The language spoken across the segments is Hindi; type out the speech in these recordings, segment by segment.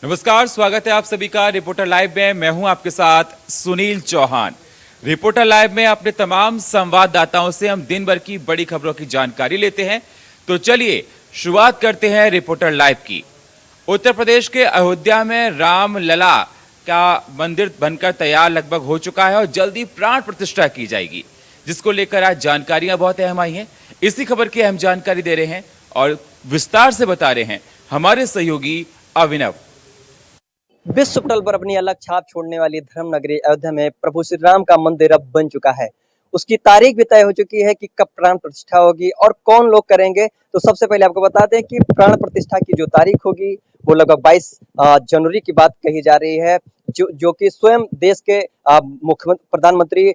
नमस्कार, स्वागत है आप सभी का रिपोर्टर लाइव में। मैं हूं आपके साथ सुनील चौहान। रिपोर्टर लाइव में अपने तमाम संवाददाताओं से हम दिन भर की बड़ी खबरों की जानकारी लेते हैं। तो चलिए शुरुआत करते हैं रिपोर्टर लाइव की। उत्तर प्रदेश के अयोध्या में राम लला का मंदिर बनकर तैयार लगभग हो चुका है और जल्दी प्राण प्रतिष्ठा की जाएगी, जिसको लेकर आज जानकारियां बहुत अहम आई हैं। इसी खबर की अहम जानकारी दे रहे हैं और विस्तार से बता रहे हैं हमारे सहयोगी अभिनव। विश्व पटल पर अपनी अलग छाप छोड़ने वाली धर्म नगरी अयोध्या में प्रभु श्री राम का मंदिर अब बन चुका है। उसकी तारीख भी तय हो चुकी है कि कब प्राण प्रतिष्ठा होगी और कौन लोग करेंगे। तो सबसे पहले आपको बता दें कि प्राण प्रतिष्ठा की जो तारीख होगी वो लगभग 22 जनवरी की बात कही जा रही है, जो कि स्वयं देश के मुख्यमंत्री प्रधानमंत्री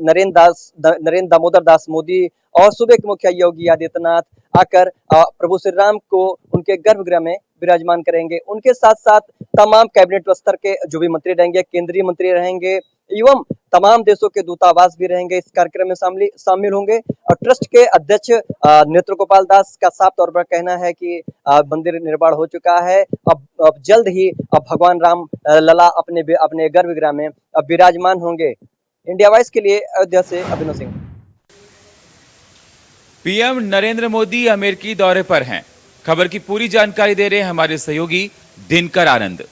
नरेंद्र दामोदर दास मोदी और सूबे के मुखिया योगी आदित्यनाथ आकर प्रभु श्री राम को उनके गर्भगृह में विराजमान करेंगे। उनके साथ साथ तमाम कैबिनेट स्तर के जो भी मंत्री रहेंगे, केंद्रीय मंत्री रहेंगे एवं तमाम देशों के दूतावास भी रहेंगे, इस कार्यक्रम में शामिल होंगे। और ट्रस्ट के अध्यक्ष नेत्र गोपाल दास का साफ तौर पर कहना है कि मंदिर निर्माण हो चुका है। अब जल्द ही भगवान राम लला अपने गर्भगृह में विराजमान होंगे। इंडिया वॉइस के लिए अयोध्या से अभिनव सिंह। पीएम नरेंद्र मोदी अमेरिकी दौरे पर हैं। खबर की पूरी जानकारी दे रहे हैं हमारे सहयोगी दिनकर आनंद।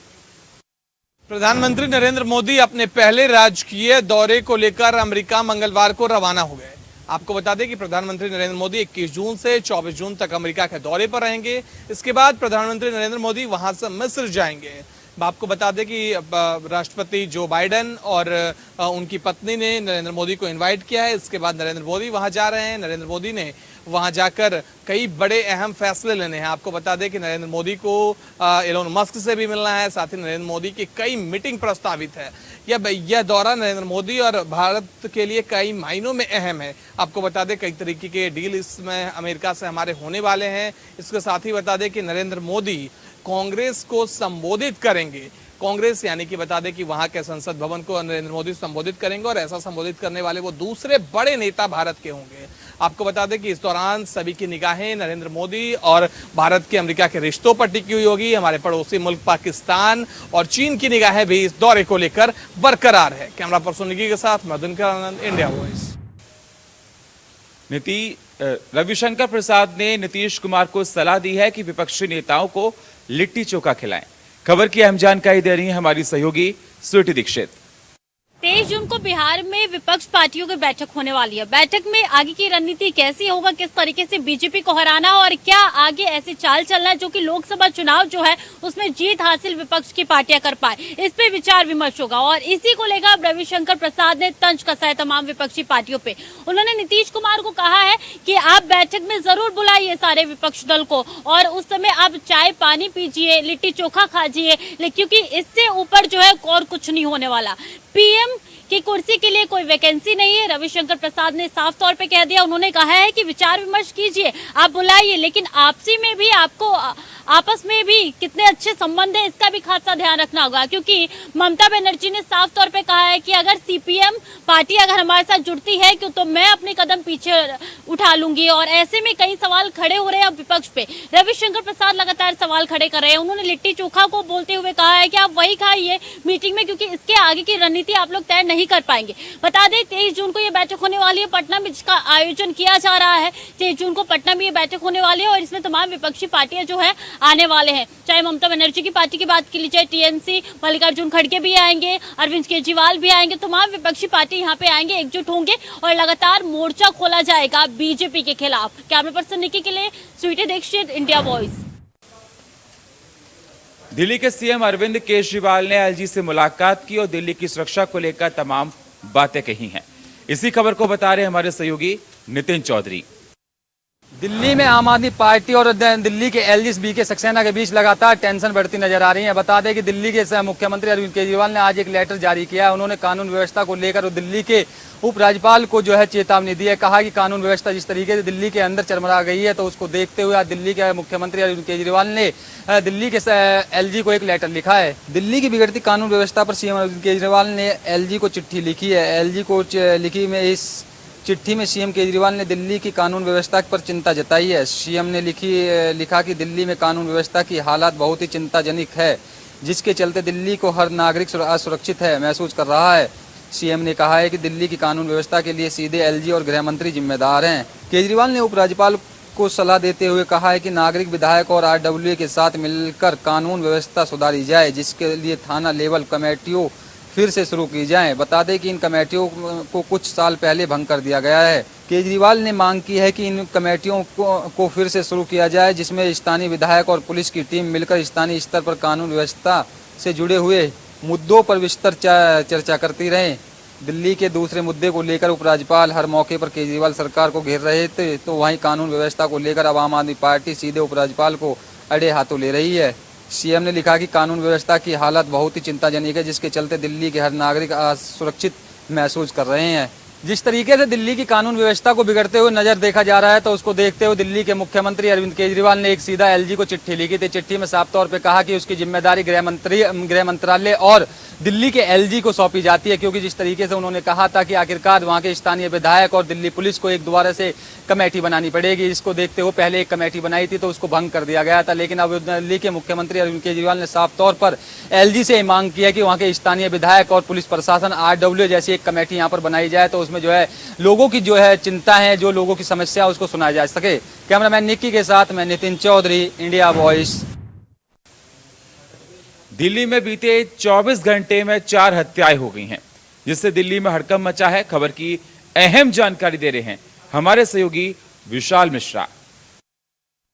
प्रधानमंत्री नरेंद्र मोदी अपने पहले राजकीय दौरे को लेकर अमेरिका मंगलवार को रवाना हो गए। आपको बता दें कि प्रधानमंत्री नरेंद्र मोदी 21 जून से 24 जून तक अमेरिका के दौरे पर रहेंगे। इसके बाद प्रधानमंत्री नरेंद्र मोदी वहां से मिस्र जाएंगे। आपको बता दें कि राष्ट्रपति जो बाइडेन और उनकी पत्नी ने नरेंद्र मोदी को इनवाइट किया है। इसके बाद नरेंद्र मोदी वहां जा रहे हैं। नरेंद्र मोदी ने वहां जाकर कई बड़े अहम फैसले लेने हैं। आपको बता दें कि नरेंद्र मोदी को एलोन मस्क से भी मिलना है, साथ ही नरेंद्र मोदी की कई मीटिंग प्रस्तावित है। यह दौरा नरेंद्र मोदी और भारत के लिए कई मायनों में अहम है। आपको बता दें कई तरीके के डील इसमें अमेरिका से हमारे होने वाले हैं। इसके साथ ही बता दें कि नरेंद्र मोदी कांग्रेस को संबोधित करेंगे। कांग्रेस यानी कि बता दें कि वहां के संसद भवन को नरेंद्र मोदी संबोधित करेंगे और ऐसा संबोधित करने वाले वो दूसरे बड़े नेता भारत के होंगे। आपको बता दें कि इस दौरान सभी की निगाहें नरेंद्र मोदी और भारत के अमेरिका के रिश्तों पर टिकी हुई होगी। हमारे पड़ोसी मुल्क पाकिस्तान और चीन की निगाहें भी इस दौरे को लेकर बरकरार है। कैमरा पर्सन निकी के साथ मैं दिनकर आनंद, इंडिया वॉइस। रविशंकर प्रसाद ने नीतीश कुमार को सलाह दी है कि विपक्षी नेताओं को लिट्टी चोखा खिलाएं। खबर की अहम जानकारी दे रही है हमारी सहयोगी स्वीटी दीक्षित। 23 जून को बिहार में विपक्ष पार्टियों की बैठक होने वाली है। बैठक में आगे की रणनीति कैसी होगा, किस तरीके से बीजेपी को हराना और क्या आगे ऐसी चाल चलना है जो कि लोकसभा चुनाव जो है उसमें जीत हासिल विपक्ष की पार्टियां कर पाए, इस पे विचार विमर्श होगा। और इसी को लेकर रविशंकर प्रसाद ने तंज कसा है तमाम विपक्षी पार्टियों पे। उन्होंने नीतीश कुमार को कहा है कि आप बैठक में जरूर बुलाइए सारे विपक्ष दल को और उस समय आप चाय पानी पीजिए, लिट्टी चोखा खाजिए, क्योंकि इससे ऊपर जो है और कुछ नहीं होने वाला। पीएम की कुर्सी के लिए कोई वैकेंसी नहीं है, रविशंकर प्रसाद ने साफ तौर पे कह दिया। उन्होंने कहा है कि विचार विमर्श कीजिए, आप बुलाइए, लेकिन आपसी में भी आपको आपस में भी कितने अच्छे संबंध है इसका भी खासा ध्यान रखना होगा, क्योंकि ममता बनर्जी ने साफ तौर पे कहा है कि अगर सीपीएम पार्टी अगर हमारे साथ जुड़ती है तो मैं अपने कदम पीछे उठा लूंगी। और ऐसे में कई सवाल खड़े हो रहे हैं अब विपक्ष पे। रविशंकर प्रसाद लगातार सवाल खड़े कर रहे हैं। उन्होंने लिट्टी चोखा को बोलते हुए कहा है कि आप वही खाइए मीटिंग में, क्योंकि इसके आगे की रणनीति आप लोग तय नहीं कर पाएंगे। बता दें 23 जून को ये बैठक होने वाली है पटना में, जिसका आयोजन किया जा रहा है। 23 जून को पटना में ये बैठक होने वाली है और इसमें तमाम विपक्षी पार्टियां जो है आने वाले हैं। चाहे ममता बनर्जी की पार्टी की बात की लीजिए, टीएमसी मल्लिकार्जुन खड़गे भी आएंगे, अरविंद केजरीवाल भी आएंगे, तमाम विपक्षी पार्टी यहाँ पे आएंगे, एकजुट होंगे और लगातार मोर्चा खोला जाएगा बीजेपी के खिलाफ। कैमरा पर्सन निकी के लिए स्वीटी दीक्षित, इंडिया वॉइस। दिल्ली के सीएम अरविंद केजरीवाल ने एलजी से मुलाकात की और दिल्ली की सुरक्षा को लेकर तमाम बातें कही हैं। इसी खबर को बता रहे हमारे सहयोगी नितिन चौधरी। दिल्ली में आम आदमी पार्टी और दिल्ली के एलजी बीके सक्सेना के बीच लगातार टेंशन बढ़ती नजर आ रही है। बता दें कि दिल्ली के मुख्यमंत्री अरविंद केजरीवाल ने आज एक लेटर जारी किया है। उन्होंने कानून व्यवस्था को लेकर दिल्ली के उपराज्यपाल को जो है चेतावनी दी है। कहा कि कानून व्यवस्था जिस तरीके से दिल्ली के अंदर चरमरा गई है तो उसको देखते हुए आज दिल्ली के मुख्यमंत्री अरविंद केजरीवाल ने दिल्ली के एलजी को एक लेटर लिखा है। दिल्ली की बिगड़ती कानून व्यवस्था पर सीएम अरविंद केजरीवाल ने एलजी को चिट्ठी लिखी है। एलजी को लिखी में इस चिट्ठी में सीएम केजरीवाल ने दिल्ली की कानून व्यवस्था पर चिंता जताई है। सीएम ने लिखा कि दिल्ली में कानून व्यवस्था की हालत बहुत ही चिंताजनक है। जिसके चलते दिल्ली को हर नागरिक असुरक्षित है महसूस कर रहा है। सीएम ने कहा है कि दिल्ली की कानून व्यवस्था के लिए सीधे एलजी और गृह मंत्री जिम्मेदार हैं। केजरीवाल ने उपराज्यपाल को सलाह देते हुए कहा है कि नागरिक विधायक और आरडब्ल्यू के साथ मिलकर कानून व्यवस्था सुधारी जाए, जिसके लिए थाना लेवल कमेटियों फिर से शुरू की जाए। बता दें कि इन कमेटियों को कुछ साल पहले भंग कर दिया गया है। केजरीवाल ने मांग की है कि इन कमेटियों को फिर से शुरू किया जाए, जिसमें स्थानीय विधायक और पुलिस की टीम मिलकर स्थानीय स्तर पर कानून व्यवस्था से जुड़े हुए मुद्दों पर विस्तार चर्चा करती रहे। दिल्ली के दूसरे मुद्दे को लेकर उपराज्यपाल हर मौके पर केजरीवाल सरकार को घेर रहे थे, तो वहीं कानून व्यवस्था को लेकर अब आम आदमी पार्टी सीधे उपराज्यपाल को अड़े हाथों ले रही है। सीएम ने लिखा कि कानून व्यवस्था की हालत बहुत ही चिंताजनक है, जिसके चलते दिल्ली के हर नागरिक असुरक्षित महसूस कर रहे हैं। जिस तरीके से दिल्ली की कानून व्यवस्था को बिगड़ते हुए नजर देखा जा रहा है, तो उसको देखते हुए दिल्ली के मुख्यमंत्री अरविंद केजरीवाल ने एक सीधा एलजी को चिट्ठी लिखी थी। चिट्ठी में साफ तौर पे कहा कि उसकी जिम्मेदारी गृह मंत्रालय और दिल्ली के एलजी को सौंपी जाती है, क्योंकि जिस तरीके से उन्होंने कहा था कि आखिरकार वहां के स्थानीय विधायक और दिल्ली पुलिस को एक दोबारा से कमेटी बनानी पड़ेगी। इसको देखते हुए पहले एक कमेटी बनाई थी तो उसको भंग कर दिया गया था, लेकिन अब दिल्ली के मुख्यमंत्री अरविंद केजरीवाल ने साफ तौर पर एलजी से मांग की है कि वहां के स्थानीय विधायक और पुलिस प्रशासन आरडब्ल्यू जैसी एक कमेटी यहाँ पर बनाई जाए, तो उसमें जो है लोगों की जो है चिंता है, जो लोगों की समस्या उसको सुनाया जा सके। कैमरामैन निक्की के साथ मैं नितिन चौधरी, इंडिया वॉइस। दिल्ली में बीते 24 घंटे में 4 हत्याएं हो गई हैं, जिससे दिल्ली में हड़कंप मचा है। खबर की अहम जानकारी दे रहे हैं हमारे सहयोगी विशाल मिश्रा।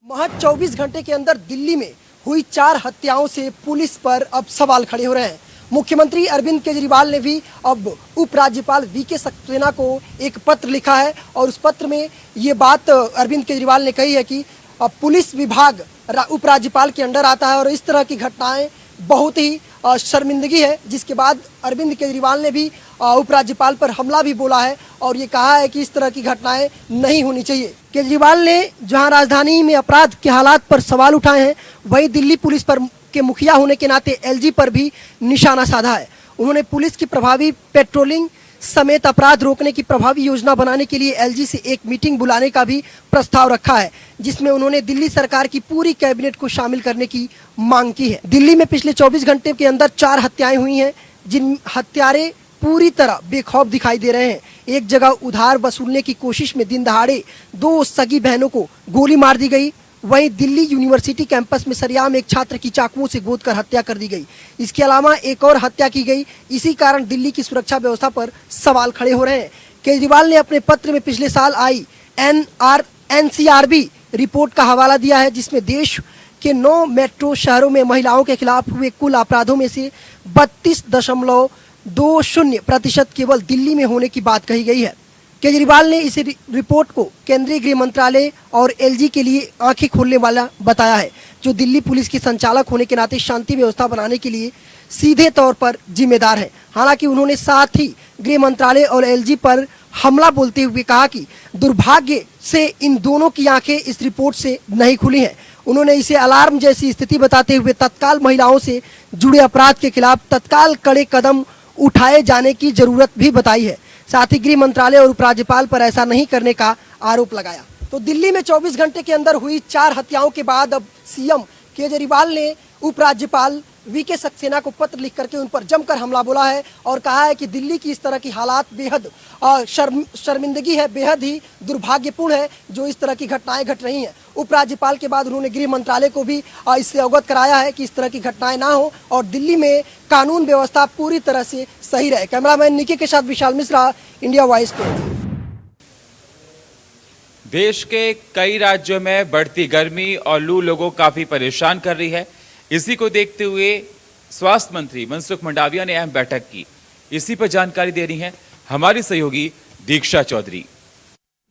महज 24 घंटे के अंदर दिल्ली में हुई 4 हत्याओं से पुलिस पर अब सवाल खड़े हो रहे हैं। मुख्यमंत्री अरविंद केजरीवाल ने भी अब उपराज्यपाल वीके सक्सेना को एक पत्र लिखा है और उस पत्र में ये बात अरविंद केजरीवाल ने कही है कि पुलिस विभाग उपराज्यपाल के अंडर आता है और इस तरह की घटनाएं बहुत ही शर्मिंदगी है, जिसके बाद अरविंद केजरीवाल ने भी उपराज्यपाल पर हमला भी बोला है और ये कहा है कि इस तरह की घटनाएं नहीं होनी चाहिए। केजरीवाल ने जहां राजधानी में अपराध के हालात पर सवाल उठाए हैं, वहीं दिल्ली पुलिस पर के मुखिया होने के नाते एलजी पर भी निशाना साधा है। उन्होंने पुलिस की प्रभावी पेट्रोलिंग समेत अपराध रोकने की प्रभावी योजना बनाने के लिए एलजी से एक मीटिंग बुलाने का भी प्रस्ताव रखा है, जिसमें उन्होंने दिल्ली सरकार की पूरी कैबिनेट को शामिल करने की मांग की है। दिल्ली में पिछले 24 घंटे के अंदर 4 हत्याएं हुई हैं, जिन हत्यारे पूरी तरह बेखौफ दिखाई दे रहे हैं। एक जगह उधार वसूलने की कोशिश में दिन दहाड़े 2 सगी बहनों को गोली मार दी गई। वहीं दिल्ली यूनिवर्सिटी कैंपस में सरेआम एक छात्र की चाकुओं से गोद कर हत्या कर दी गई। इसके अलावा एक और हत्या की गई। इसी कारण दिल्ली की सुरक्षा व्यवस्था पर सवाल खड़े हो रहे हैं। केजरीवाल ने अपने पत्र में पिछले साल आई एनसीआरबी रिपोर्ट का हवाला दिया है, जिसमें देश के 9 मेट्रो शहरों में महिलाओं के खिलाफ हुए कुल अपराधों में से 32.20% केवल दिल्ली में होने की बात कही गई है। केजरीवाल ने इस रिपोर्ट को केंद्रीय गृह मंत्रालय और एलजी के लिए आंखें खोलने वाला बताया है, जो दिल्ली पुलिस के संचालक होने के नाते शांति व्यवस्था बनाने के लिए सीधे तौर पर जिम्मेदार है। हालांकि उन्होंने साथ ही गृह मंत्रालय और एलजी पर हमला बोलते हुए कहा कि दुर्भाग्य से इन दोनों की आंखें इस रिपोर्ट से नहीं खुली हैं। उन्होंने इसे अलार्म जैसी स्थिति बताते हुए तत्काल महिलाओं से जुड़े अपराध के खिलाफ तत्काल कड़े कदम उठाए जाने की जरूरत भी बताई है। साथ ही गृह मंत्रालय और उपराज्यपाल पर ऐसा नहीं करने का आरोप लगाया। तो दिल्ली में 24 घंटे के अंदर हुई 4 हत्याओं के बाद अब सीएम केजरीवाल ने उपराज्यपाल वीके सक्सेना को पत्र लिख करके उन पर जमकर हमला बोला है और कहा है कि दिल्ली की इस तरह की हालात बेहद शर्मिंदगी है, बेहद ही दुर्भाग्यपूर्ण है जो इस तरह की घटनाएं घट रही हैं। उपराज्यपाल के बाद उन्होंने गृह मंत्रालय को भी इससे अवगत कराया है कि इस तरह की घटनाएं ना हो और दिल्ली में कानून व्यवस्था पूरी तरह से सही रहे। कैमरामैन निकी के साथ विशाल मिश्रा, इंडिया वॉइस। देश के कई राज्यों में बढ़ती गर्मी और लू लोगों को काफी परेशान कर रही है। इसी को देखते हुए स्वास्थ्य मंत्री मनसुख मंडाविया ने अहम बैठक की। इसी पर जानकारी दे रही हैं हमारी सहयोगी दीक्षा चौधरी।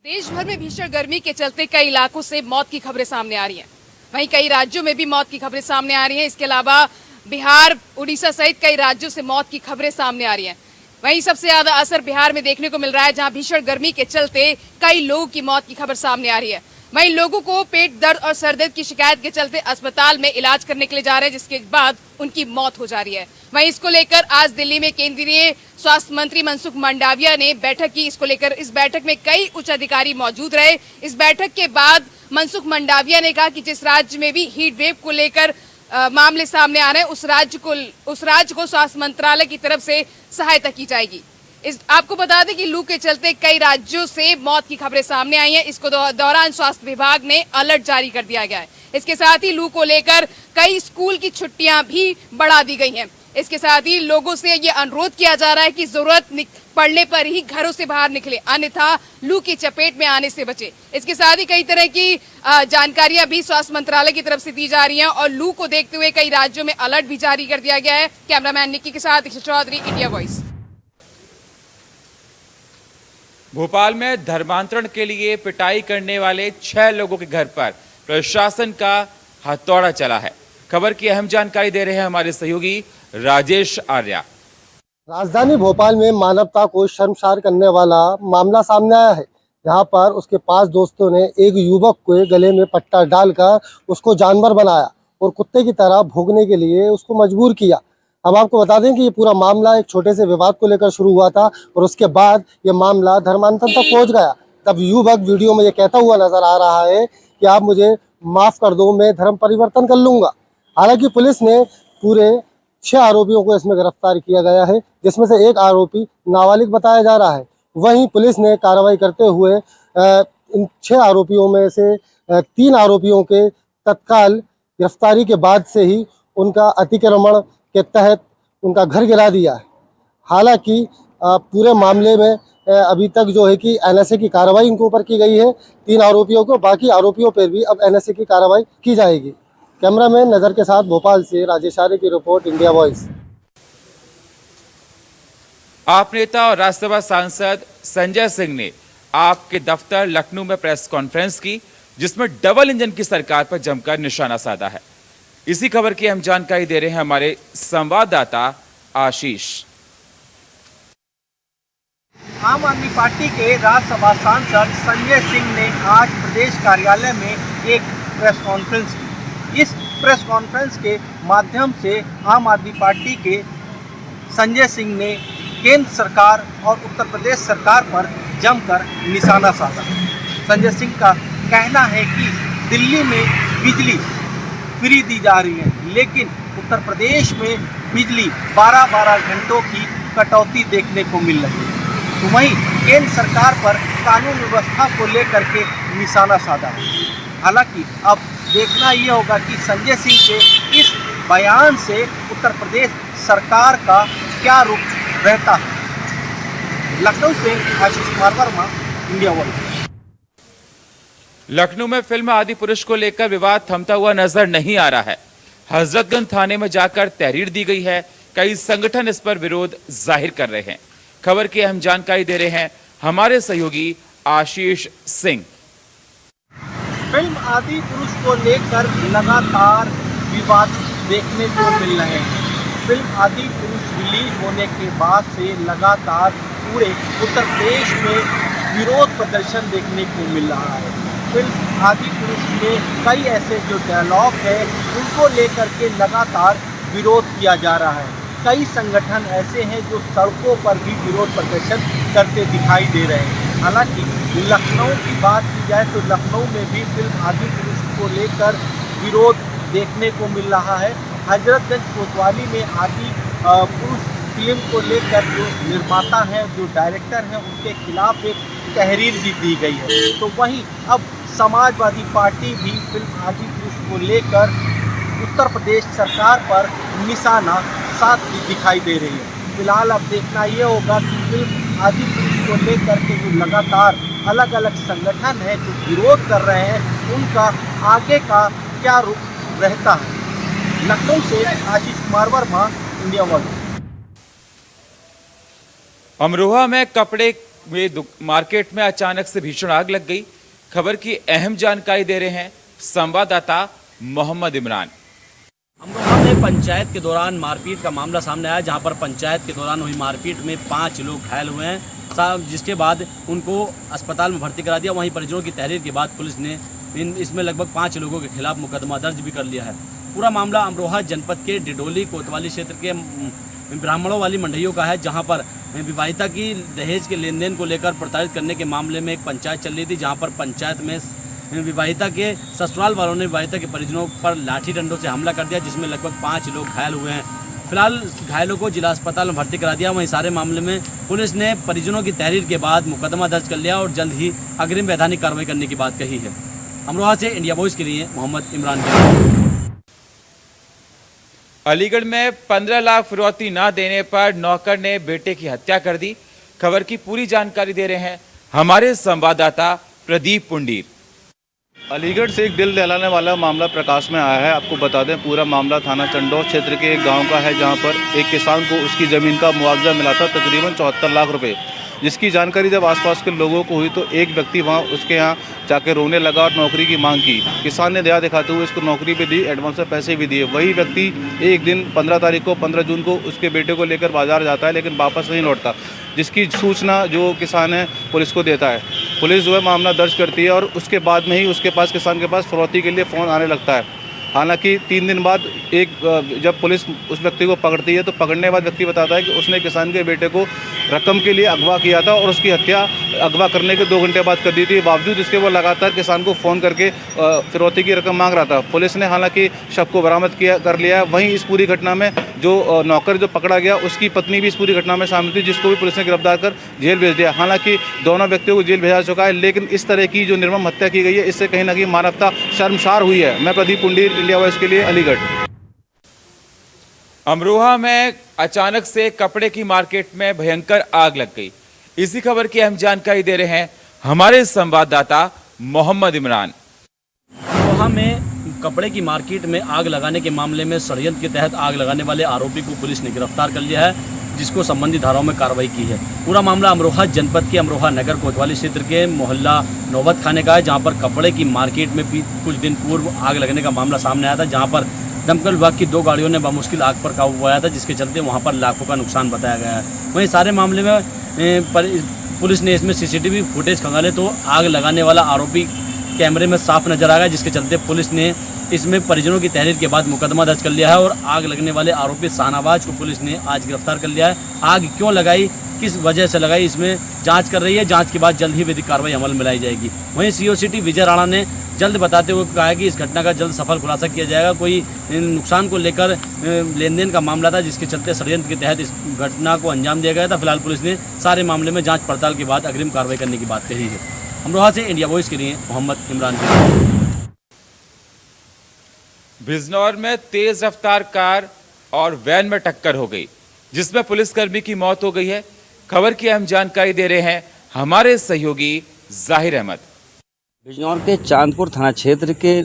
देश भर में भीषण गर्मी के चलते कई इलाकों से मौत की खबरें सामने आ रही हैं। वहीं कई राज्यों में भी मौत की खबरें सामने आ रही हैं। इसके अलावा बिहार, उड़ीसा सहित कई राज्यों से मौत की खबरें सामने आ रही हैं। वहीं सबसे ज्यादा असर बिहार में देखने को मिल रहा है, जहां भीषण गर्मी के चलते कई लोगों की मौत की खबर सामने आ रही है। वहीं लोगों को पेट दर्द और सर दर्द की शिकायत के चलते अस्पताल में इलाज करने के लिए जा रहे हैं, जिसके बाद उनकी मौत हो जा रही है। वहीं इसको लेकर आज दिल्ली में केंद्रीय स्वास्थ्य मंत्री मनसुख मंडाविया ने बैठक की। इसको लेकर इस बैठक में कई उच्च अधिकारी मौजूद रहे। इस बैठक के बाद मनसुख मंडाविया ने कहा कि जिस राज्य में भी हीट वेव को लेकर मामले सामने आ रहे हैं उस राज्य को स्वास्थ्य मंत्रालय की तरफ से सहायता की जाएगी। आपको बता दें कि लू के चलते कई राज्यों से मौत की खबरें सामने आई हैं। इसको दौरान स्वास्थ्य विभाग ने अलर्ट जारी कर दिया गया है। इसके साथ ही लू को लेकर कई स्कूल की छुट्टियां भी बढ़ा दी गई हैं। इसके साथ ही लोगों से ये अनुरोध किया जा रहा है कि जरूरत पड़ने पर ही घरों से बाहर निकले, अन्यथा लू की चपेट में आने से बचे। इसके साथ ही कई तरह की जानकारियां भी स्वास्थ्य मंत्रालय की तरफ से दी जा रही हैं और लू को देखते हुए कई राज्यों में अलर्ट भी जारी कर दिया गया है। कैमरामैन निक्की के साथ दीक्षित चौधरी, इंडिया वॉइस। भोपाल में धर्मांतरण के लिए पिटाई करने वाले 6 लोगों के घर पर प्रशासन का हथौड़ा चला है। खबर की अहम जानकारी दे रहे हैं हमारे सहयोगी राजेश आर्या। राजधानी भोपाल में मानवता को शर्मसार करने वाला मामला सामने आया है। यहाँ पर उसके 5 दोस्तों ने एक युवक को गले में पट्टा डालकर उसको जानवर बनाया और कुत्ते की तरह भोगने के लिए उसको मजबूर किया। अब आपको बता दें कि ये पूरा मामला एक छोटे से विवाद को लेकर शुरू हुआ था और उसके बाद ये मामला धर्मांतरण तक पहुँच गया। तब युवक वीडियो में ये कहता हुआ नजर आ रहा है कि आप मुझे माफ़ कर दो, मैं धर्म परिवर्तन कर लूँगा। हालांकि पुलिस ने पूरे 6 आरोपियों को इसमें गिरफ्तार किया गया है, जिसमें से एक आरोपी नाबालिग बताया जा रहा है। वहीं पुलिस ने कार्रवाई करते हुए इन 6 आरोपियों में से 3 आरोपियों के तत्काल गिरफ्तारी के बाद से ही उनका अतिक्रमण के तहत उनका घर गिरा दिया है। हालांकि पूरे मामले में अभी तक जो है कि एनएसए की कार्रवाई इनके ऊपर की गई है, 3 आरोपियों को, बाकी आरोपियों पर भी अब एनएसए की कार्रवाई की जाएगी। कैमरामैन नजर के साथ भोपाल से राजेश आर्य की रिपोर्ट, इंडिया वॉइस। आप नेता और राज्यसभा सांसद संजय सिंह ने आपके दफ्तर लखनऊ में प्रेस कॉन्फ्रेंस की, जिसमें डबल इंजन की सरकार पर जमकर निशाना साधा है। इसी खबर की हम जानकारी दे रहे हैं हमारे संवाददाता आशीष। आम आदमी पार्टी के राज्यसभा सांसद संजय सिंह ने आज प्रदेश कार्यालय में एक प्रेस कॉन्फ्रेंस की। इस प्रेस कॉन्फ्रेंस के माध्यम से आम आदमी पार्टी के संजय सिंह ने केंद्र सरकार और उत्तर प्रदेश सरकार पर जमकर निशाना साधा। संजय सिंह का कहना है कि दिल्ली में बिजली फ्री दी जा रही है, लेकिन उत्तर प्रदेश में बिजली 12-12 घंटों की कटौती देखने को मिल रही है। तो वहीं केंद्र सरकार पर कानून व्यवस्था को लेकर के निशाना साधा है। हालांकि अब देखना ये होगा कि संजय सिंह के इस बयान से उत्तर प्रदेश सरकार का क्या रुख रहता है। लखनऊ से आशीष कुमार वर्मा, इंडिया वॉइस। लखनऊ में फिल्म आदि पुरुष को लेकर विवाद थमता हुआ नजर नहीं आ रहा है। हजरतगंज थाने में जाकर तहरीर दी गई है। कई संगठन इस पर विरोध जाहिर कर रहे हैं। खबर की अहम जानकारी दे रहे हैं हमारे सहयोगी आशीष सिंह। फिल्म आदि पुरुष को लेकर लगातार विवाद देखने को मिल रहे हैं। फिल्म आदि पुरुष रिलीज होने के बाद से लगातार पूरे उत्तर प्रदेश में विरोध प्रदर्शन देखने को मिल रहा है। फिल्म आदि पुरुष में कई ऐसे जो डायलॉग है उनको लेकर के लगातार विरोध किया जा रहा है। कई संगठन ऐसे हैं जो सड़कों पर भी विरोध प्रदर्शन करते दिखाई दे रहे हैं। हालांकि लखनऊ की बात की जाए तो लखनऊ में भी फिल्म आदि पुरुष को लेकर विरोध देखने को मिल रहा है। हजरतगंज कोतवाली में आदि पुरुष फिल्म को लेकर जो निर्माता हैं, जो डायरेक्टर हैं, उनके खिलाफ एक तहरीर भी दी गई है। तो वहीं अब समाजवादी पार्टी भी फिल्म आदि पुरुष को लेकर उत्तर प्रदेश सरकार पर निशाना साधती दिखाई दे रही है। फिलहाल अब देखना ये होगा कि फिल्म आदि पुरुष को लेकर के जो लगातार अलग अलग संगठन हैं जो विरोध कर रहे हैं, उनका आगे का क्या रुख रहता है। लखनऊ से आशीष कुमार वर्मा, इंडिया वॉइस। अमरोहा में कपड़े में मार्केट में अचानक से भीषण आग लग गई। खबर की अहम जानकारी दे रहे हैं संवाददाता मोहम्मद इमरान। अमरोहा में पंचायत के दौरान मारपीट का मामला सामने आया, जहां पर पंचायत के दौरान हुई मारपीट में 5 लोग घायल हुए हैं, जिसके बाद उनको अस्पताल में भर्ती करा दिया। वहीं परिजनों की तहरीर के बाद पुलिस ने इसमें लगभग 5 लोगों के खिलाफ मुकदमा दर्ज भी कर लिया है। पूरा मामला अमरोहा जनपद के डिडोली कोतवाली क्षेत्र के ब्राह्मणों वाली मंडइयों का है, जहां पर विवाहिता की दहेज के लेन देन को लेकर प्रताड़ित करने के मामले में एक पंचायत चल रही थी, जहां पर पंचायत में विवाहिता के ससुराल वालों ने विवाहिता के परिजनों पर लाठी डंडों से हमला कर दिया, जिसमें लगभग 5 लोग घायल हुए हैं। फिलहाल घायलों को जिला अस्पताल में भर्ती करा दिया। वहीं सारे मामले में पुलिस ने परिजनों की तहरीर के बाद मुकदमा दर्ज कर लिया और जल्द ही अग्रिम वैधानिक कार्रवाई करने की बात कही है। अमरोहा से इंडिया वॉइस के लिए मोहम्मद इमरान। अलीगढ़ में 15 लाख फिरौती न देने पर नौकर ने बेटे की हत्या कर दी। खबर की पूरी जानकारी दे रहे हैं हमारे संवाददाता प्रदीप पुंडीर। अलीगढ़ से एक दिल दहलाने वाला मामला प्रकाश में आया है। आपको बता दें, पूरा मामला थाना चंडोर क्षेत्र के एक गांव का है, जहां पर एक किसान को उसकी ज़मीन का मुआवजा मिला था, तकरीबन 74 लाख रुपए। जिसकी जानकारी जब आसपास के लोगों को हुई तो एक व्यक्ति वहां उसके यहाँ जाके रोने लगा और नौकरी की मांग की। किसान ने दया दिखाते हुए इसको नौकरी भी दी, एडवांस में पैसे भी दिए। वही व्यक्ति एक दिन 15 जून को उसके बेटे को लेकर बाजार जाता है, लेकिन वापस नहीं लौटता, जिसकी सूचना जो किसान है पुलिस को देता है। पुलिस जो है मामला दर्ज करती है और उसके बाद में ही उसके पास, किसान के पास, फिरौती के लिए फ़ोन आने लगता है। हालांकि 3 दिन बाद जब पुलिस उस व्यक्ति को पकड़ती है तो पकड़ने के बाद व्यक्ति बताता है कि उसने किसान के बेटे को रकम के लिए अगवा किया था और उसकी हत्या अगवा करने के 2 घंटे बाद कर दी थी। बावजूद इसके वो लगातार किसान को फ़ोन करके फिरौती की रकम मांग रहा था। पुलिस ने हालांकि शव को बरामद कर लिया है। वहीं इस पूरी घटना में जो नौकर जो पकड़ा गया उसकी पत्नी भी इस पूरी घटना में शामिल थी, जिसको भी पुलिस ने गिरफ्तार कर जेल भेज दिया। हालांकि दोनों व्यक्तियों को जेल भेजा चुका है, लेकिन इस तरह की जो निर्मम हत्या की गई है, इससे कहीं ना कहीं मानवता शर्मसार हुई है। मैं प्रदीप पुंडीर, इंडिया वॉइस के लिए, अलीगढ़। अमरोहा में अचानक से कपड़े की मार्केट में भयंकर आग लग गई। इसी खबर की अहम जानकारी दे रहे हैं हमारे संवाददाता मोहम्मद इमरान। अमरोहा में कपड़े की मार्केट में आग लगाने के मामले में षड्यंत्र के तहत आग लगाने वाले आरोपी को पुलिस ने गिरफ्तार कर लिया है, जिसको संबंधित धाराओं में कार्रवाई की है। पूरा मामला अमरोहा जनपद के अमरोहा नगर कोतवाली क्षेत्र के मोहल्ला नौबत खाने का है, जहां पर कपड़े की मार्केट में कुछ दिन पूर्व आग लगने का मामला सामने आया था, जहां पर दमकल विभाग की 2 गाड़ियों ने बामुश्किल आग पर काबू पाया था, जिसके चलते वहां पर लाखों का नुकसान बताया गया है। वहीं सारे मामले में पुलिस ने इसमें CCTV फुटेज खंगाले तो आग लगाने वाला आरोपी कैमरे में साफ नजर आ गया, जिसके चलते पुलिस ने इसमें परिजनों की तहरीर के बाद मुकदमा दर्ज कर लिया है और आग लगने वाले आरोपी शाहनवाज को पुलिस ने आज गिरफ्तार कर लिया है। आग क्यों लगाई, किस वजह से लगाई, इसमें जांच कर रही है। जांच के बाद जल्द ही विधिक कार्रवाई अमल में लाई जाएगी। वहीं CO सिटी विजय राणा ने जल्द बताते हुए कहा है कि इस घटना का जल्द सफल खुलासा किया जाएगा। कोई नुकसान को लेकर लेन देन का मामला था, जिसके चलते षड्यंत्र के तहत इस घटना को अंजाम दिया गया था। फिलहाल पुलिस ने सारे मामले में जाँच पड़ताल के बाद अग्रिम कार्रवाई करने की बात कही है। अमरोहा से इंडिया वॉइस के लिए मोहम्मद इमरान। बिजनौर में तेज रफ्तार कार और वैन में टक्कर हो गई, जिसमें पुलिसकर्मी की मौत हो गई है। खबर की अहम जानकारी दे रहे हैं हमारे सहयोगी जाहिर अहमद। बिजनौर के चांदपुर थाना क्षेत्र के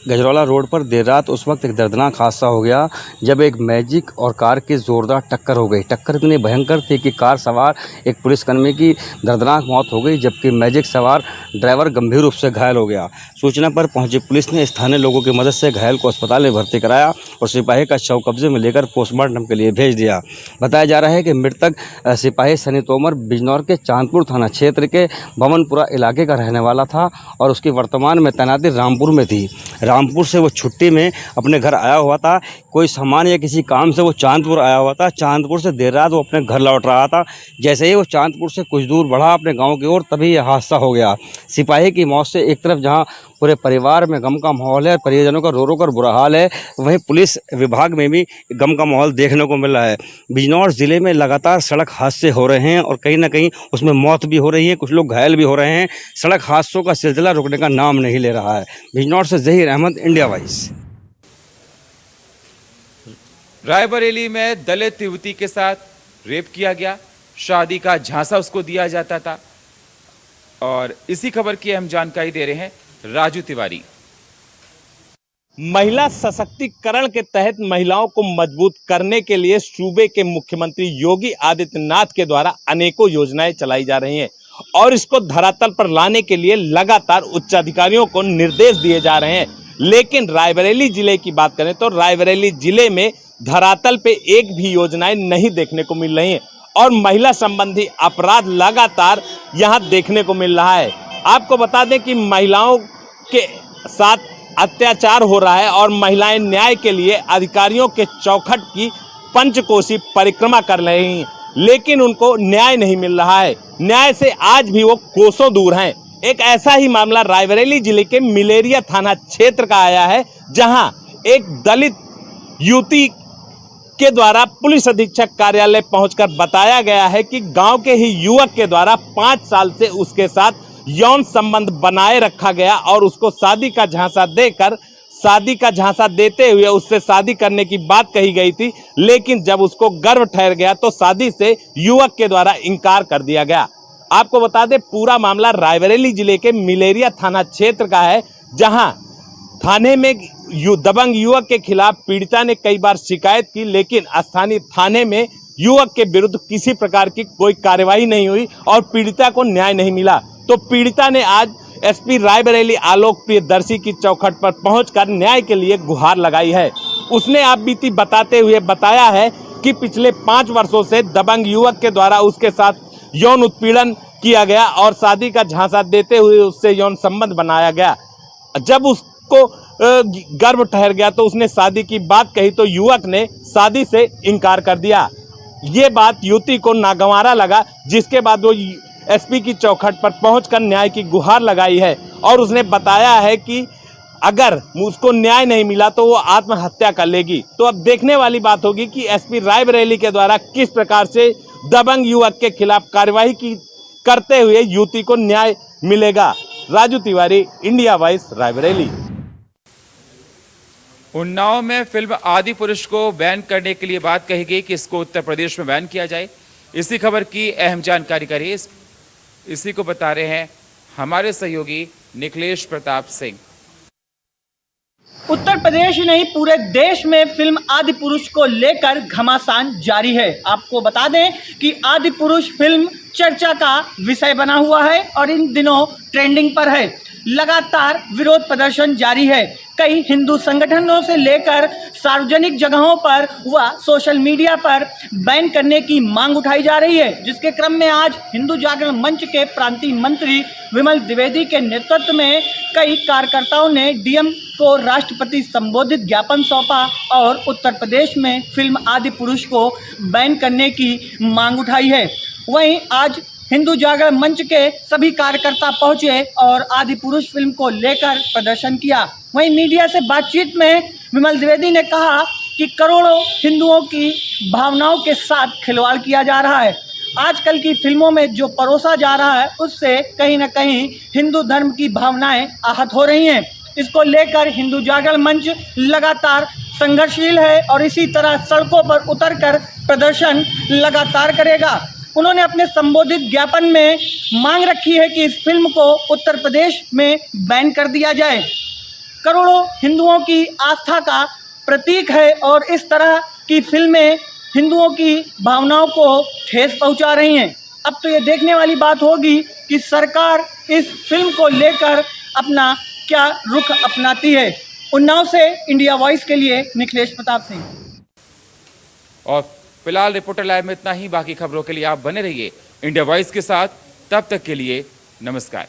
गजरौला रोड पर देर रात उस वक्त एक दर्दनाक हादसा हो गया, जब एक मैजिक और कार की ज़ोरदार टक्कर हो गई। टक्कर इतनी भयंकर थी कि कार सवार एक पुलिसकर्मी की दर्दनाक मौत हो गई, जबकि मैजिक सवार ड्राइवर गंभीर रूप से घायल हो गया। सूचना पर पहुंची पुलिस ने स्थानीय लोगों की मदद से घायल को अस्पताल में भर्ती कराया और सिपाही का शव कब्जे में लेकर पोस्टमार्टम के लिए भेज दिया। बताया जा रहा है कि मृतक सिपाही सनी तोमर बिजनौर के चांदपुर थाना क्षेत्र के भवनपुरा इलाके का रहने वाला था और उसकी वर्तमान में तैनाती रामपुर में थी। रामपुर से वो छुट्टी में अपने घर आया हुआ था, कोई सामान या किसी काम से वो चांदपुर आया हुआ था। चांदपुर से देर रात वो अपने घर लौट रहा था। जैसे ही वो चांदपुर से कुछ दूर बढ़ा अपने गांव की ओर, तभी यह हादसा हो गया। सिपाही की मौत से एक तरफ जहां पूरे परिवार में गम का माहौल है, परिजनों का रो रो कर बुरा हाल है, वहीं पुलिस विभाग में भी गम का माहौल देखने को मिल रहा है। बिजनौर ज़िले में लगातार सड़क हादसे हो रहे हैं और कहीं ना कहीं उसमें मौत भी हो रही है, कुछ लोग घायल भी हो रहे हैं। सड़क हादसों का सिलसिला रुकने का नाम नहीं ले रहा है। बिजनौर से जहीर अहमद, इंडिया वॉइस। रायबरेली में दलित युवती के साथ रेप किया गया, शादी का झांसा उसको दिया जाता था। और इसी खबर की अहम जानकारी दे रहे हैं राजू तिवारी। महिला सशक्तिकरण के तहत महिलाओं को मजबूत करने के लिए सूबे के मुख्यमंत्री योगी आदित्यनाथ के द्वारा अनेकों योजनाएं चलाई जा रही हैं और इसको धरातल पर लाने के लिए लगातार उच्चाधिकारियों को निर्देश दिए जा रहे हैं। लेकिन रायबरेली जिले की बात करें तो रायबरेली जिले में धरातल पे एक भी योजनाएं नहीं देखने को मिल रही हैं और महिला संबंधी अपराध लगातार यहां देखने को मिल रहा है। आपको बता दें कि महिलाओं के साथ अत्याचार हो रहा है और महिलाएं न्याय के लिए अधिकारियों के चौखट की पंचकोशी परिक्रमा कर रही हैं, लेकिन उनको न्याय नहीं मिल रहा है। न्याय से आज भी वो कोसों दूर हैं। एक ऐसा ही मामला रायबरेली जिले के मिलेरिया थाना क्षेत्र का आया है, जहां एक दलित युवती के द्वारा पुलिस अधीक्षक कार्यालय पहुंचकर बताया गया है कि गांव के ही युवक के द्वारा 5 साल से उसके साथ यौन संबंध बनाए रखा गया और उसको शादी का झांसा देकर शादी का झांसा देते हुए उससे शादी करने की बात कही गई थी, लेकिन जब उसको गर्भ ठहर गया तो शादी से युवक के द्वारा इनकार कर दिया गया। आपको बता दें, पूरा मामला रायबरेली जिले के मिलेरिया थाना क्षेत्र का है, जहां थाने में दबंग युवक के खिलाफ पीड़िता ने कई बार शिकायत की, लेकिन स्थानीय थाने में युवक के विरुद्ध किसी प्रकार की कोई कार्यवाही नहीं हुई और पीड़िता को न्याय नहीं मिला। तो पीड़िता ने आज एसपी रायबरेली आलोक प्रियदर्शी की चौखट पर पहुंचकर न्याय के लिए गुहार लगाई है। उसने आप बीती बताते हुए बताया है कि पिछले 5 वर्षों से दबंग युवक के द्वारा उसके साथ यौन उत्पीड़न किया गया और शादी का झांसा देते हुए उससे यौन संबंध बनाया गया। जब उसको गर्भ ठहर गया तो उसने शादी की बात कही तो युवक ने शादी से इनकार कर दिया। ये बात युवती को नागवारा लगा, जिसके बाद वो एसपी की चौखट पर पहुंचकर न्याय की गुहार लगाई है और उसने बताया है कि अगर उसको न्याय नहीं मिला तो वो आत्महत्या कर लेगी। तो अब देखने वाली बात होगी कि एसपी रायबरेली के द्वारा किस प्रकार से दबंग युवक के खिलाफ कार्यवाही की करते हुए युवती को न्याय मिलेगा। Raju Tiwari, India voice, Raebareli. उन्नाव में फिल्म आदि पुरुष को बैन करने के लिए बात कही गई कि इसको उत्तर प्रदेश में बैन किया जाए। इसी खबर की अहम जानकारी करिए, इसी को बता रहे हैं हमारे सहयोगी निखिलेश प्रताप सिंह। उत्तर प्रदेश नहीं, पूरे देश में फिल्म आदि पुरुष को लेकर घमासान जारी है। आपको बता दें कि आदि पुरुष फिल्म चर्चा का विषय बना हुआ है और इन दिनों ट्रेंडिंग पर है। लगातार विरोध प्रदर्शन जारी है। कई हिंदू संगठनों से लेकर सार्वजनिक जगहों पर व सोशल मीडिया पर बैन करने की मांग उठाई जा रही है, जिसके क्रम में आज हिंदू जागरण मंच के प्रांतीय मंत्री विमल द्विवेदी के नेतृत्व में कई कार्यकर्ताओं ने डीएम को राष्ट्रपति संबोधित ज्ञापन सौंपा और उत्तर प्रदेश में फिल्म आदि पुरुष को बैन करने की मांग उठाई है। वहीं आज हिंदू जागरण मंच के सभी कार्यकर्ता पहुंचे और आदि पुरुष फिल्म को लेकर प्रदर्शन किया। वहीं मीडिया से बातचीत में विमल द्विवेदी ने कहा कि करोड़ों हिंदुओं की भावनाओं के साथ खिलवाड़ किया जा रहा है। आजकल की फिल्मों में जो परोसा जा रहा है उससे कहीं न कहीं हिंदू धर्म की भावनाएं आहत हो रही हैं। इसको लेकर हिंदू जागरण मंच लगातार संघर्षशील है और इसी तरह सड़कों पर उतरकर प्रदर्शन लगातार करेगा। उन्होंने अपने संबोधित ज्ञापन में मांग रखी है कि इस फिल्म को उत्तर प्रदेश में बैन कर दिया जाए। करोड़ों हिंदुओं की आस्था का प्रतीक है और इस तरह की फिल्में हिंदुओं की भावनाओं को ठेस पहुंचा रही हैं। अब तो ये देखने वाली बात होगी कि सरकार इस फिल्म को लेकर अपना क्या रुख अपनाती है। उन्नाव से इंडिया वॉइस के लिए निखिलेश प्रताप सिंह। और फिलहाल रिपोर्टर लाइव में इतना ही। बाकी खबरों के लिए आप बने रहिए इंडिया वॉइस के साथ। तब तक के लिए नमस्कार।